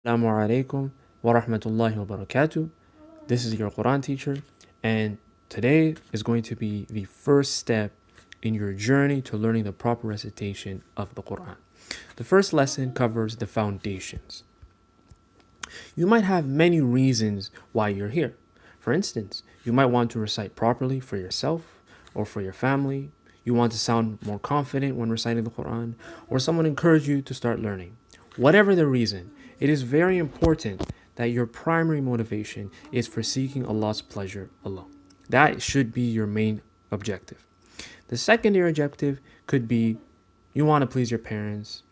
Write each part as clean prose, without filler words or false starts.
Assalamu alaikum wa rahmatullahi wa barakatuh. This is your Quran teacher, and today is going to be the first step in your journey to learning the proper recitation of the Quran. The first lesson covers the foundations. You might have many reasons why you're here. For instance, you might want to recite properly for yourself or for your family. You want to sound more confident when reciting the Quran, or someone encouraged you to start learning. Whatever the reason, it is very important that your primary motivation is for seeking Allah's pleasure alone. That should be your main objective. The secondary objective could be you want to please your parents,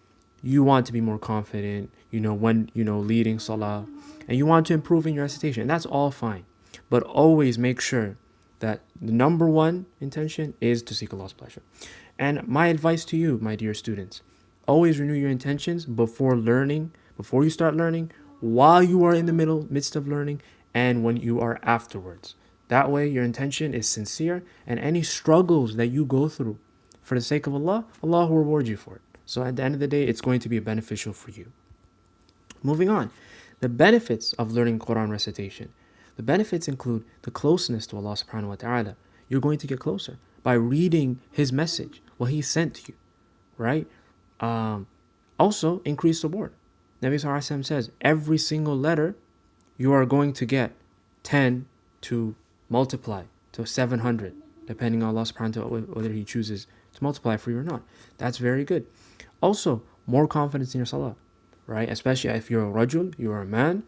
you want to be more confident, when leading salah, and you want to improve in your recitation. And that's all fine. But always make sure that the number one intention is to seek Allah's pleasure. And my advice to you, my dear students, always renew your intentions before you start learning, while you are in the midst of learning, and when you are afterwards. That way your intention is sincere, and any struggles that you go through for the sake of Allah, Allah will reward you for it. So at the end of the day, it's going to be beneficial for you. Moving on, the benefits of learning Quran recitation. The benefits include the closeness to Allah subhanahu wa ta'ala. You're going to get closer by reading His message, what He sent to you, right? Also, increased reward. Nabi Sallallahu Alaihi Wasallam says, every single letter you are going to get 10 to multiply to 700, depending on Allah subhanahu wa ta'ala, whether He chooses to multiply for you or not. That's very good. Also, more confidence in your salah, right? Especially if you're a rajul, you're a man,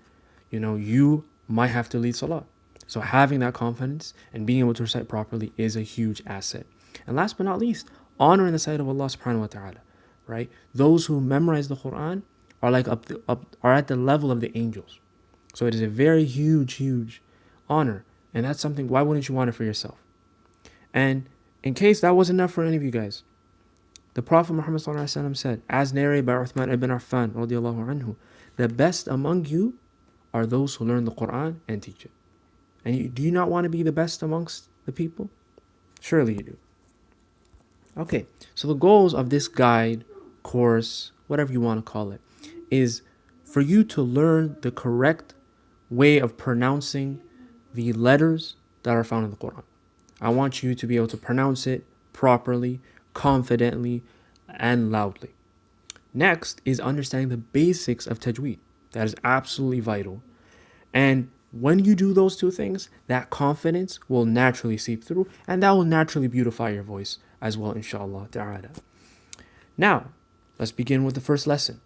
you might have to lead salah. So having that confidence and being able to recite properly is a huge asset. And last but not least, honor in the sight of Allah subhanahu wa ta'ala, right? Those who memorize the Quran are at the level of the angels. So it is a very huge honor. And that's something, why wouldn't you want it for yourself? And in case that wasn't enough for any of you guys, the Prophet Muhammad said, as narrated by Uthman ibn Affan radiallahu anhu, the best among you are those who learn the Quran and teach it. And do you not want to be the best amongst the people? Surely you do. Okay, so the goals of this guide, course, whatever you want to call it, is for you to learn the correct way of pronouncing the letters that are found in the Quran. I want you to be able to pronounce it properly, confidently, and loudly. Next is understanding the basics of tajweed. That is absolutely vital. And when you do those two things, that confidence will naturally seep through, and that will naturally beautify your voice as well, inshallah ta'ala. Now, let's begin with the first lesson.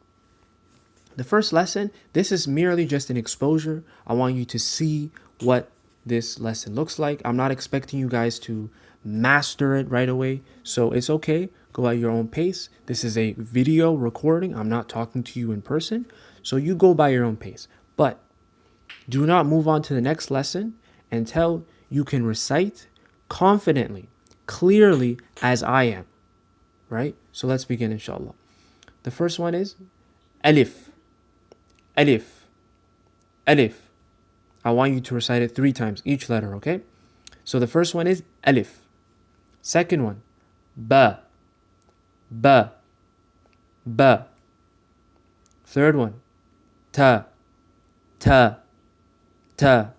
The first lesson, this is merely just an exposure. I want you to see what this lesson looks like. I'm not expecting you guys to master it right away, so it's okay. Go at your own pace. This is a video recording. I'm not talking to you in person, so you go by your own pace. But do not move on to the next lesson until you can recite confidently, clearly, as I am. Right? So let's begin, inshallah. The first one is alif. Alif. Alif. I want you to recite it 3 times, each letter, okay? So the first one is alif. Second one, ba. Ba. Ba. Third one, ta. Ta. Ta.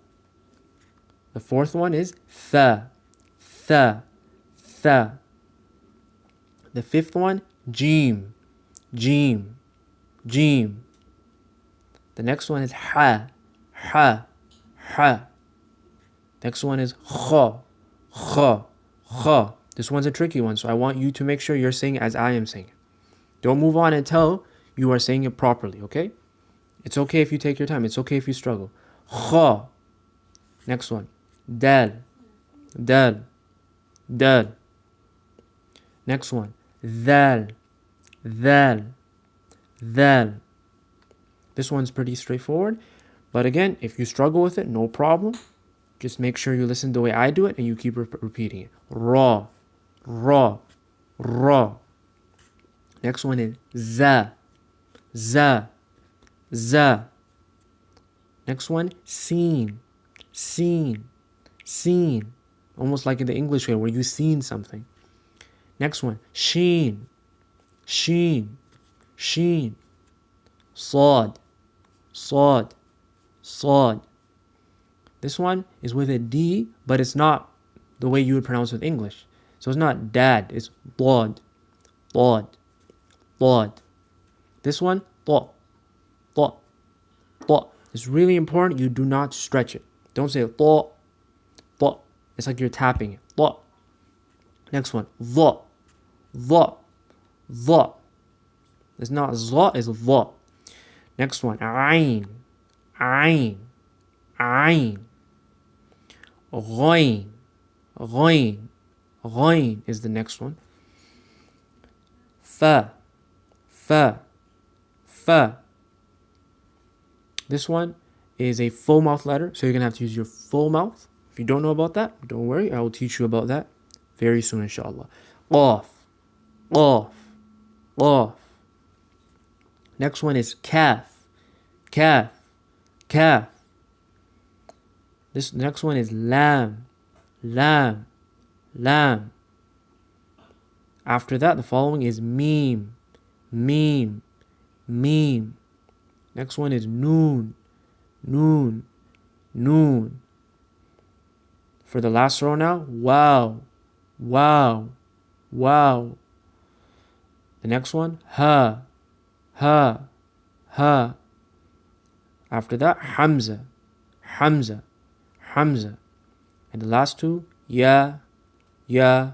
The fourth one is tha. Tha. Tha. The fifth one, jim. Jim. Jim. The next one is ha. Ha. Ha. Next one is kha. Kha. Kha. This one's a tricky one, so I want you to make sure you're saying it as I am saying it. Don't move on until you are saying it properly, okay? It's okay if you take your time. It's okay if you struggle. Kha. Next one. Dal. Dal. Dal. Next one. Dhal. Dhal. Dhal. This one's pretty straightforward. But again, if you struggle with it, no problem. Just make sure you listen the way I do it and you keep repeating it. Ra. Ra. Ra. Next one is za. Za. Za. Next one, seen. Seen. Seen. Almost like in the English way where you seen something. Next one, sheen. Sheen. Sheen. Sad. Sod. Sod. This one is with a D, but it's not the way you would pronounce it with English. So it's not dad, it's bod. Bod. Bod. This one, bo. Bo. Bo. It's really important you do not stretch it. Don't say bo. Bo. It's like you're tapping it. Bo. Next one, vo. Vo. Vo. It's not zo, it's vo. Next one, ayn. Ayn. Ayn. Ghoin. Ghoin. Ghoin is the next one. Fa. Fa. Fa. This one is a full mouth letter, so you're going to have to use your full mouth. If you don't know about that, don't worry. I will teach you about that very soon, inshallah. Off. Off. Off. Next one is calf. Calf. Calf. This next one is lamb. Lamb. Lamb. After that, the following is meme. Meme. Meme. Next one is noon. Noon. Noon. For the last row now, wow. Wow. Wow. The next one, ha. Ha. Ha. After that, Hamza. Hamza. Hamza. And the last two, ya. Ya.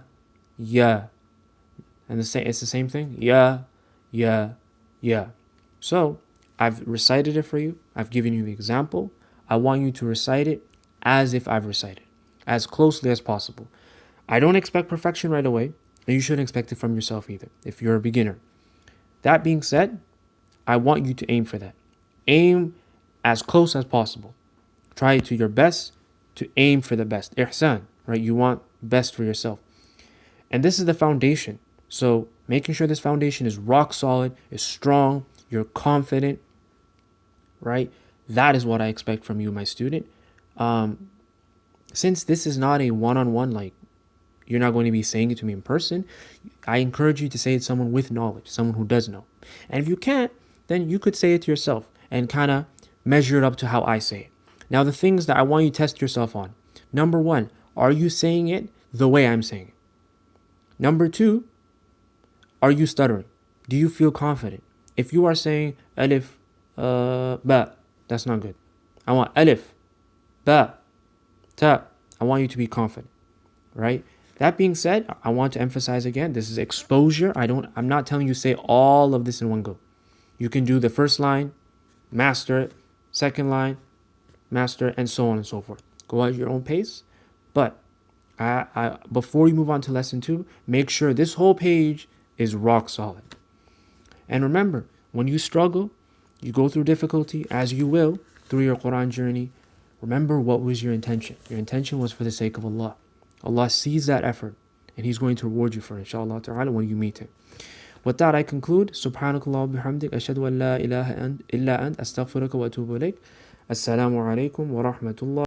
Ya. And it's the same thing. Ya. Ya. Ya. So, I've recited it for you. I've given you the example. I want you to recite it as if I've recited, as closely as possible. I don't expect perfection right away, and you shouldn't expect it from yourself either, if you're a beginner. That being said, I want you to aim for that. Aim as close as possible. Try to your best to aim for the best. Ihsan, right? You want best for yourself. And this is the foundation. So making sure this foundation is rock solid, is strong, you're confident, right? That is what I expect from you, my student. Since this is not a one-on-one, like you're not going to be saying it to me in person, I encourage you to say it to someone with knowledge, someone who does know. And if you can't, then you could say it to yourself and kind of measure it up to how I say it. Now, the things that I want you to test yourself on. Number one, are you saying it the way I'm saying it? Number two, are you stuttering? Do you feel confident? If you are saying alif, ba, that's not good. I want alif, ba, ta. I want you to be confident, right? That being said, I want to emphasize again, this is exposure. I'm not telling you say all of this in one go. You can do the first line, master it, second line, master it, and so on and so forth. Go at your own pace. But before you move on to lesson 2, make sure this whole page is rock solid. And remember, when you struggle, you go through difficulty, as you will through your Quran journey, remember what was your intention. Your intention was for the sake of Allah. Allah sees that effort, and He's going to reward you for it, inshallah ta'ala, when you meet Him. With that, I conclude. Subhanakallah bihamdik. Ashhadu an la ilaha illa ant. Astaghfiruka wa atubu ilayk. Assalamu alaikum wa rahmatullah.